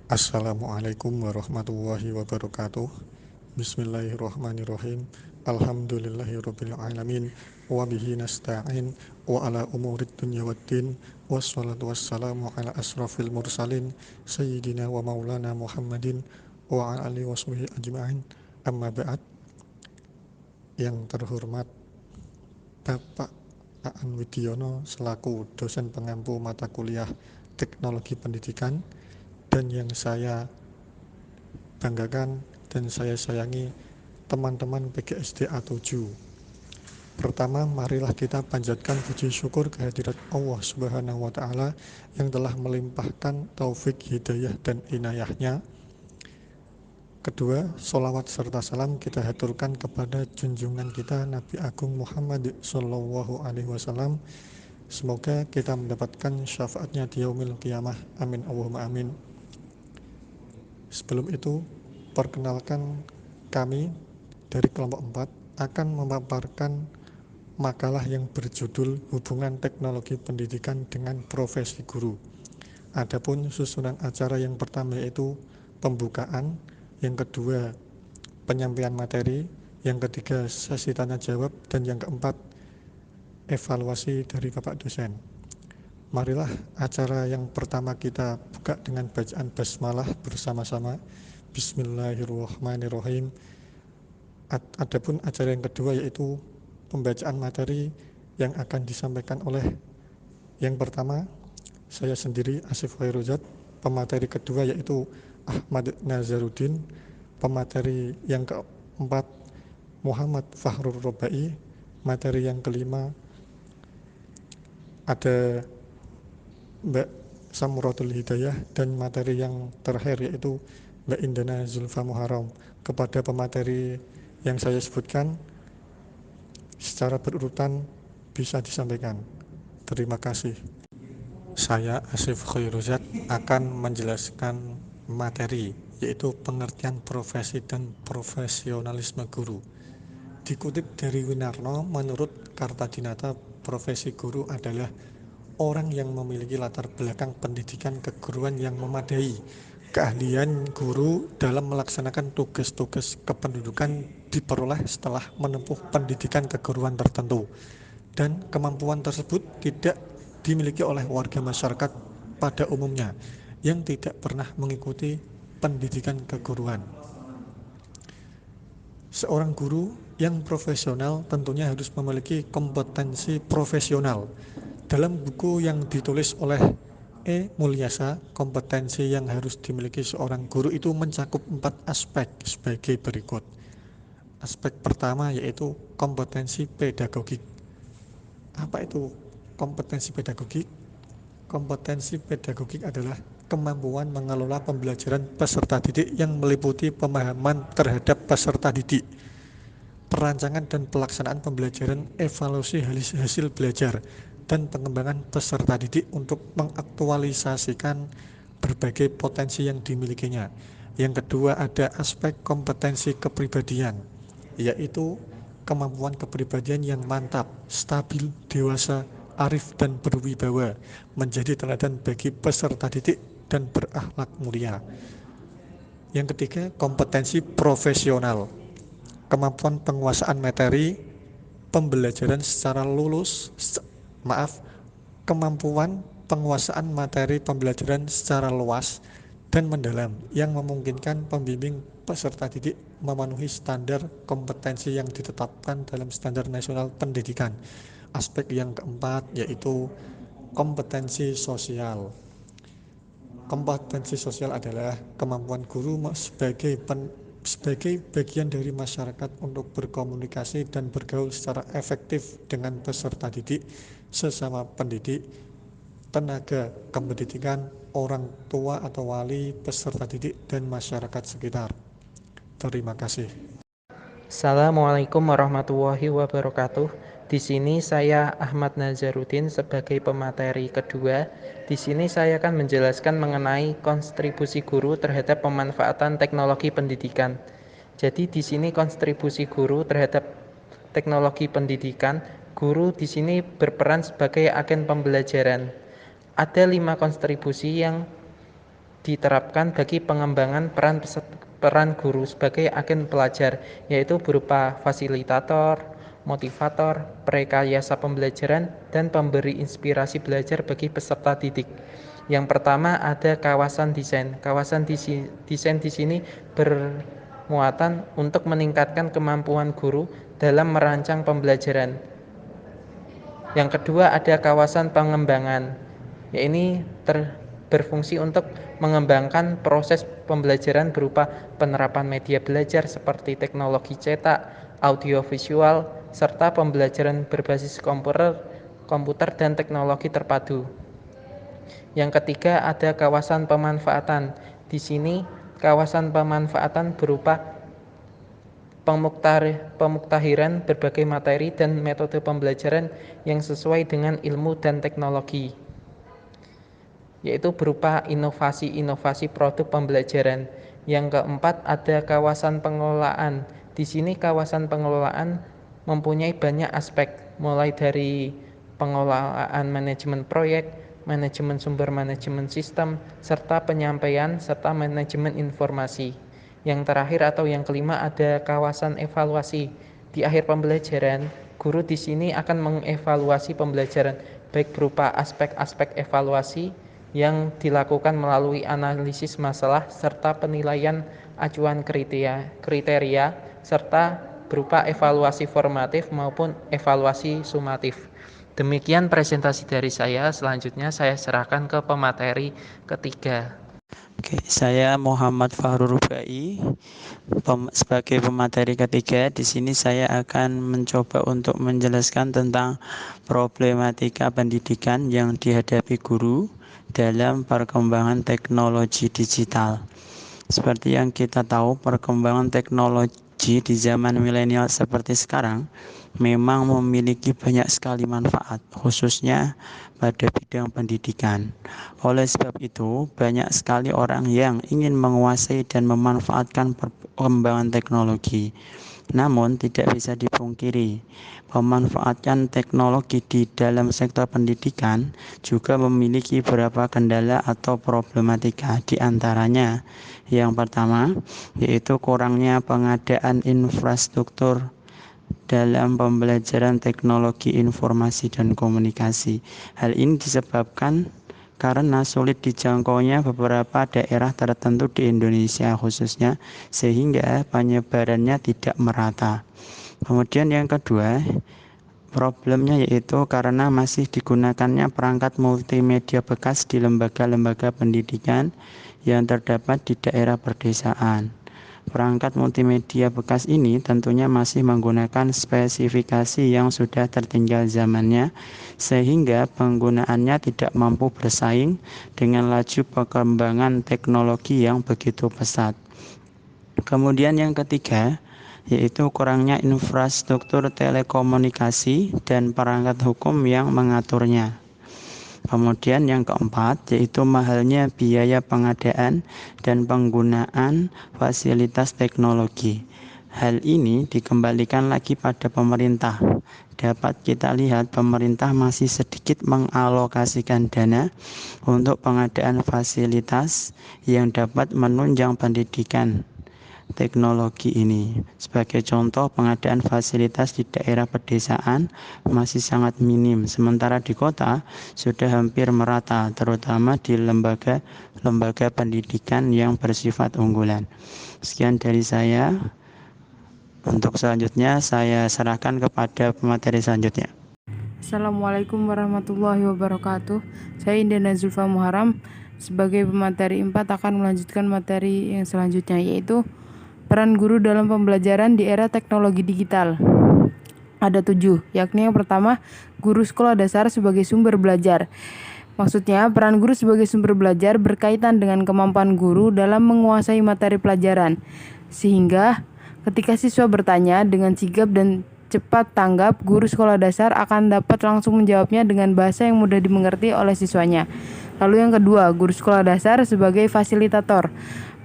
Assalamualaikum warahmatullahi wabarakatuh. Bismillahirrahmanirrahim. Alhamdulillahirabbil alamin wa bihi nasta'in wa ala umurid dunya waddin wassalatu wassalamu ala asrafil mursalin sayyidina wa maulana Muhammadin wa ala alihi washabihi ajma'in. Amma ba'd. Yang terhormat Bapak Aan Widiono selaku dosen pengampu mata kuliah Teknologi Pendidikan, dan yang saya banggakan dan saya sayangi teman-teman PGSDA 7. Pertama, marilah kita panjatkan puji syukur kehadirat Allah Subhanahu wa Ta'ala yang telah melimpahkan taufik, hidayah, dan inayahnya. Kedua, sholawat serta salam kita haturkan kepada junjungan kita Nabi Agung Muhammad Sallallahu Alaihi Wasallam. Semoga kita mendapatkan syafaatnya di yaumil qiyamah. Amin Allahumma amin. Sebelum itu, perkenalkan, kami dari kelompok 4 akan memaparkan makalah yang berjudul Hubungan Teknologi Pendidikan dengan Profesi Guru. Adapun susunan acara yang pertama yaitu pembukaan, yang kedua penyampaian materi, yang ketiga sesi tanya jawab, dan yang keempat evaluasi dari Bapak dosen. Marilah acara yang pertama kita buka dengan bacaan basmalah bersama-sama. Bismillahirrahmanirrahim. Adapun acara yang kedua yaitu pembacaan materi yang akan disampaikan oleh yang pertama saya sendiri, Asif Khairuzat. Pemateri kedua yaitu Ahmad Nazaruddin. Pemateri yang keempat Muhammad Fahrur Robai. Materi yang kelima ada Mbak Samuratul Hidayah, dan materi yang terakhir yaitu Mbak Indana Zulfa Muharram. Kepada pemateri yang saya sebutkan secara berurutan bisa disampaikan. Terima kasih. Saya Asif Khairuzat akan menjelaskan materi yaitu pengertian profesi dan profesionalisme guru. Dikutip dari Winarno, menurut Kartadinata, profesi guru adalah orang yang memiliki latar belakang pendidikan keguruan yang memadai, keahlian guru dalam melaksanakan tugas-tugas kependudukan diperoleh setelah menempuh pendidikan keguruan tertentu, dan kemampuan tersebut tidak dimiliki oleh warga masyarakat pada umumnya yang tidak pernah mengikuti pendidikan keguruan. Seorang guru yang profesional tentunya harus memiliki kompetensi profesional. Dalam buku yang ditulis oleh E. Mulyasa, kompetensi yang harus dimiliki seorang guru itu mencakup 4 aspek sebagai berikut. Aspek pertama yaitu kompetensi pedagogik. Apa itu kompetensi pedagogik? Kompetensi pedagogik adalah kemampuan mengelola pembelajaran peserta didik yang meliputi pemahaman terhadap peserta didik, perancangan dan pelaksanaan pembelajaran, evaluasi hasil belajar, dan pengembangan peserta didik untuk mengaktualisasikan berbagai potensi yang dimilikinya. Yang kedua ada aspek kompetensi kepribadian, yaitu kemampuan kepribadian yang mantap, stabil, dewasa, arif, dan berwibawa, menjadi teladan bagi peserta didik dan berakhlak mulia. Yang ketiga, kompetensi profesional, kemampuan penguasaan materi pembelajaran secara kemampuan penguasaan materi pembelajaran secara luas dan mendalam yang memungkinkan pembimbing peserta didik memenuhi standar kompetensi yang ditetapkan dalam Standar Nasional Pendidikan. Aspek yang keempat yaitu kompetensi sosial. Kompetensi sosial adalah kemampuan guru sebagai bagian dari masyarakat untuk berkomunikasi dan bergaul secara efektif dengan peserta didik, sesama pendidik, tenaga kependidikan, orang tua atau wali peserta didik, dan masyarakat sekitar. Terima kasih. Assalamualaikum warahmatullahi wabarakatuh. Di sini saya Ahmad Nazaruddin sebagai pemateri kedua. Di sini saya akan menjelaskan mengenai kontribusi guru terhadap pemanfaatan teknologi pendidikan. Jadi di sini kontribusi guru terhadap teknologi pendidikan, guru di sini berperan sebagai agen pembelajaran. Ada 5 kontribusi yang diterapkan bagi pengembangan peran guru sebagai agen pelajar, yaitu berupa fasilitator, motivator, perekayasa pembelajaran, dan pemberi inspirasi belajar bagi peserta didik. Yang pertama ada kawasan desain. Kawasan desain di sini bermuatan untuk meningkatkan kemampuan guru dalam merancang pembelajaran. Yang kedua ada kawasan pengembangan. Ini berfungsi untuk mengembangkan proses pembelajaran berupa penerapan media belajar seperti teknologi cetak, audiovisual, serta pembelajaran berbasis komputer dan teknologi terpadu. Yang ketiga ada kawasan pemanfaatan. Di sini kawasan pemanfaatan berupa pemuktahiran berbagai materi dan metode pembelajaran yang sesuai dengan ilmu dan teknologi, yaitu berupa inovasi-inovasi produk pembelajaran. Yang keempat ada kawasan pengelolaan. Di sini kawasan pengelolaan mempunyai banyak aspek, mulai dari pengelolaan manajemen proyek, manajemen sumber manajemen sistem, serta penyampaian serta manajemen informasi. Yang terakhir atau yang kelima ada kawasan evaluasi. Di akhir pembelajaran, guru di sini akan mengevaluasi pembelajaran baik berupa aspek-aspek evaluasi yang dilakukan melalui analisis masalah serta penilaian acuan kriteria serta berupa evaluasi formatif maupun evaluasi sumatif. Demikian presentasi dari saya. Selanjutnya saya serahkan ke pemateri ketiga. Oke, saya Muhammad Fahrul Rubai sebagai pemateri ketiga. Di sini saya akan mencoba untuk menjelaskan tentang problematika pendidikan yang dihadapi guru dalam perkembangan teknologi digital. Seperti yang kita tahu, perkembangan teknologi di zaman milenial seperti sekarang memang memiliki banyak sekali manfaat, khususnya pada bidang pendidikan. Oleh sebab itu, banyak sekali orang yang ingin menguasai dan memanfaatkan perkembangan teknologi. Namun, tidak bisa dipungkiri, pemanfaatan teknologi di dalam sektor pendidikan juga memiliki beberapa kendala atau problematika. Di antaranya, yang pertama, yaitu kurangnya pengadaan infrastruktur dalam pembelajaran teknologi informasi dan komunikasi. Hal ini disebabkan karena sulit dijangkaunya beberapa daerah tertentu di Indonesia khususnya, sehingga penyebarannya tidak merata. Kemudian yang kedua, problemnya yaitu karena masih digunakannya perangkat multimedia bekas di lembaga-lembaga pendidikan yang terdapat di daerah pedesaan. Perangkat multimedia bekas ini tentunya masih menggunakan spesifikasi yang sudah tertinggal zamannya, sehingga penggunaannya tidak mampu bersaing dengan laju perkembangan teknologi yang begitu pesat. Kemudian yang ketiga, yaitu kurangnya infrastruktur telekomunikasi dan perangkat hukum yang mengaturnya. Kemudian yang keempat, yaitu mahalnya biaya pengadaan dan penggunaan fasilitas teknologi. Hal ini dikembalikan lagi pada pemerintah. Dapat kita lihat pemerintah masih sedikit mengalokasikan dana untuk pengadaan fasilitas yang dapat menunjang pendidikan teknologi ini. Sebagai contoh, pengadaan fasilitas di daerah pedesaan masih sangat minim, sementara di kota sudah hampir merata, terutama di lembaga pendidikan yang bersifat unggulan. Sekian dari saya. Untuk selanjutnya saya serahkan kepada pemateri selanjutnya. Assalamualaikum warahmatullahi wabarakatuh. Saya Indana Zulfa Muharam sebagai pemateri 4 akan melanjutkan materi yang selanjutnya, yaitu peran guru dalam pembelajaran di era teknologi digital. Ada 7, yakni yang pertama, guru sekolah dasar sebagai sumber belajar. Maksudnya, peran guru sebagai sumber belajar berkaitan dengan kemampuan guru dalam menguasai materi pelajaran, sehingga ketika siswa bertanya dengan sigap dan cepat tanggap, guru sekolah dasar akan dapat langsung menjawabnya dengan bahasa yang mudah dimengerti oleh siswanya. Lalu yang kedua, guru sekolah dasar sebagai fasilitator.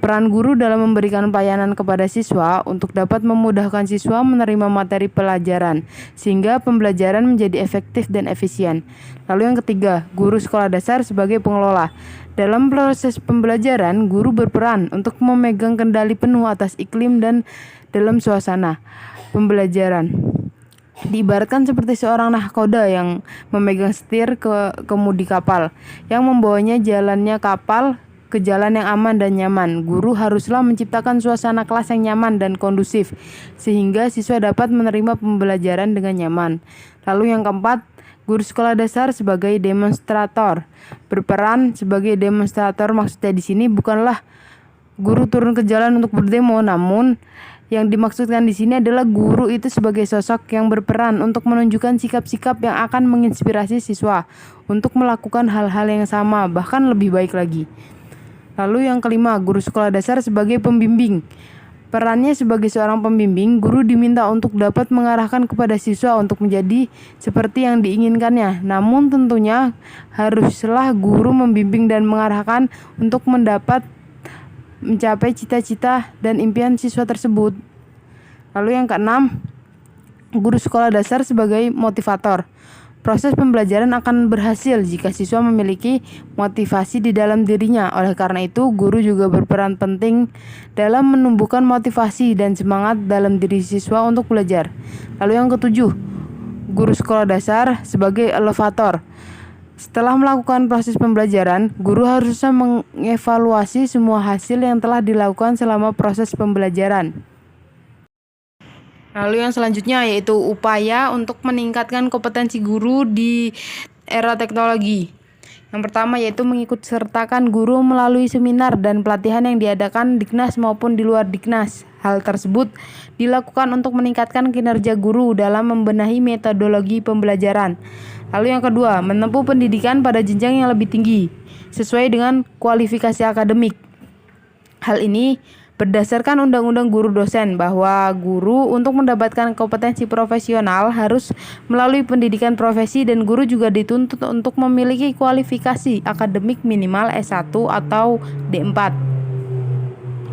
Peran guru dalam memberikan pelayanan kepada siswa untuk dapat memudahkan siswa menerima materi pelajaran, sehingga pembelajaran menjadi efektif dan efisien. Lalu yang ketiga, guru sekolah dasar sebagai pengelola. Dalam proses pembelajaran, guru berperan untuk memegang kendali penuh atas iklim dan dalam suasana pembelajaran. Diibaratkan seperti seorang nahkoda yang memegang setir kemudi kapal, yang membawanya jalannya kapal ke jalan yang aman dan nyaman. Guru haruslah menciptakan suasana kelas yang nyaman dan kondusif, sehingga siswa dapat menerima pembelajaran dengan nyaman. Lalu yang keempat, guru sekolah dasar sebagai demonstrator. Berperan sebagai demonstrator maksudnya di sini bukanlah guru turun ke jalan untuk berdemo, namun yang dimaksudkan di sini adalah guru itu sebagai sosok yang berperan untuk menunjukkan sikap-sikap yang akan menginspirasi siswa untuk melakukan hal-hal yang sama, bahkan lebih baik lagi. Lalu yang kelima, guru sekolah dasar sebagai pembimbing. Perannya sebagai seorang pembimbing, guru diminta untuk dapat mengarahkan kepada siswa untuk menjadi seperti yang diinginkannya. Namun tentunya haruslah guru membimbing dan mengarahkan untuk mencapai cita-cita dan impian siswa tersebut. Lalu yang keenam, guru sekolah dasar sebagai motivator. Proses pembelajaran akan berhasil jika siswa memiliki motivasi di dalam dirinya. Oleh karena itu, guru juga berperan penting dalam menumbuhkan motivasi dan semangat dalam diri siswa untuk belajar. Lalu yang ketujuh, guru sekolah dasar sebagai elevator. Setelah melakukan proses pembelajaran, guru harusnya mengevaluasi semua hasil yang telah dilakukan selama proses pembelajaran. Lalu yang selanjutnya yaitu upaya untuk meningkatkan kompetensi guru di era teknologi. Yang pertama yaitu mengikut sertakan guru melalui seminar dan pelatihan yang diadakan Diknas maupun di luar Diknas. Hal tersebut dilakukan untuk meningkatkan kinerja guru dalam membenahi metodologi pembelajaran. Lalu yang kedua, menempuh pendidikan pada jenjang yang lebih tinggi sesuai dengan kualifikasi akademik. Hal ini berdasarkan Undang-Undang Guru Dosen bahwa guru untuk mendapatkan kompetensi profesional harus melalui pendidikan profesi dan guru juga dituntut untuk memiliki kualifikasi akademik minimal S1 atau D4.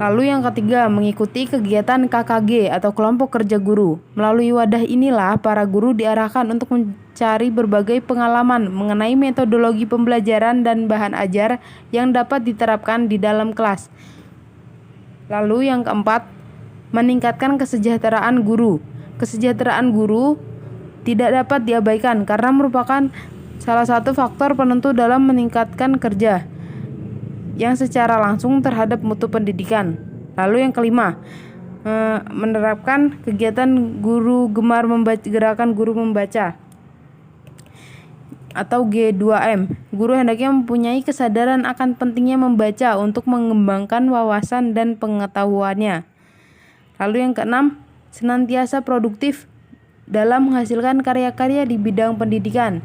Lalu yang ketiga, mengikuti kegiatan KKG atau kelompok kerja guru. Melalui wadah inilah para guru diarahkan untuk mencari berbagai pengalaman mengenai metodologi pembelajaran dan bahan ajar yang dapat diterapkan di dalam kelas. Lalu yang keempat, meningkatkan kesejahteraan guru. Kesejahteraan guru tidak dapat diabaikan karena merupakan salah satu faktor penentu dalam meningkatkan kerja yang secara langsung terhadap mutu pendidikan. Lalu yang kelima, menerapkan kegiatan guru gemar membaca, gerakan guru membaca atau G2M. Guru hendaknya mempunyai kesadaran akan pentingnya membaca untuk mengembangkan wawasan dan pengetahuannya. Lalu yang keenam, senantiasa produktif dalam menghasilkan karya-karya di bidang pendidikan.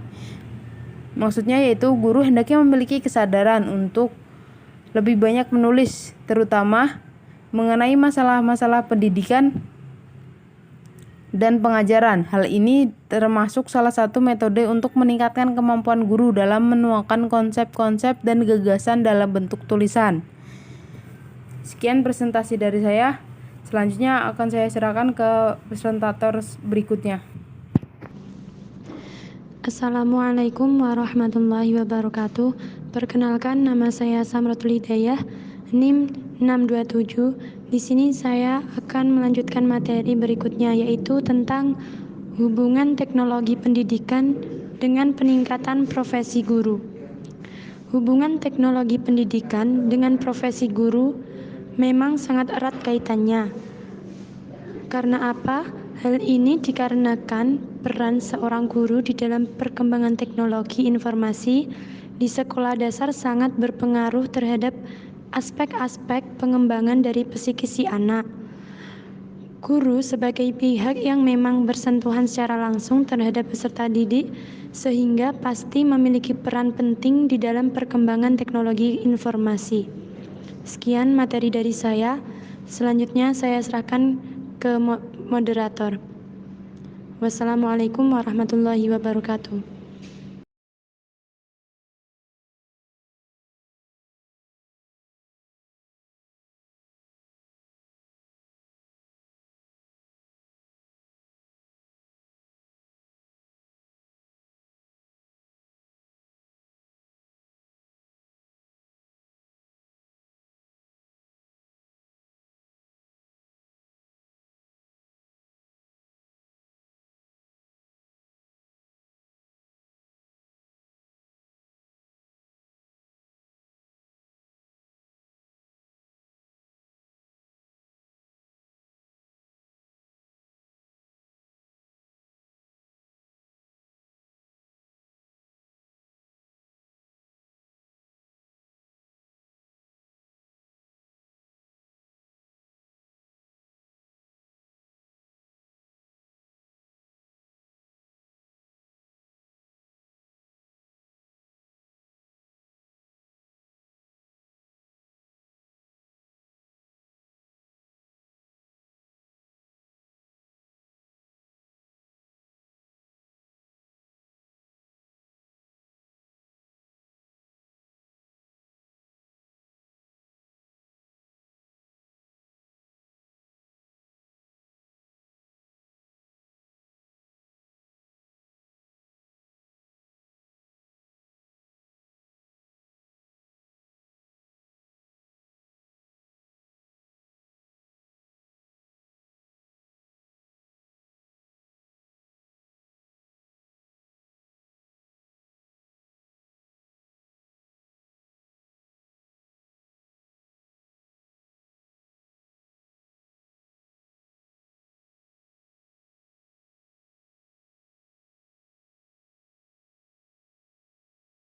Maksudnya yaitu guru hendaknya memiliki kesadaran untuk lebih banyak menulis, terutama mengenai masalah-masalah pendidikan dan pengajaran. Hal ini termasuk salah satu metode untuk meningkatkan kemampuan guru dalam menuangkan konsep-konsep dan gagasan dalam bentuk tulisan. Sekian presentasi dari saya. Selanjutnya akan saya serahkan ke presentator berikutnya. Assalamualaikum warahmatullahi wabarakatuh. Perkenalkan, nama saya Samratul Hidayah, NIM 627. Di sini saya akan melanjutkan materi berikutnya, yaitu tentang hubungan teknologi pendidikan dengan peningkatan profesi guru. Hubungan teknologi pendidikan dengan profesi guru memang sangat erat kaitannya. Karena apa? Hal ini dikarenakan peran seorang guru di dalam perkembangan teknologi informasi di sekolah dasar sangat berpengaruh terhadap aspek-aspek pengembangan dari psikis si anak. Guru sebagai pihak yang memang bersentuhan secara langsung terhadap peserta didik, sehingga pasti memiliki peran penting di dalam perkembangan teknologi informasi. Sekian materi dari saya. Selanjutnya saya serahkan ke moderator. Wassalamualaikum warahmatullahi wabarakatuh.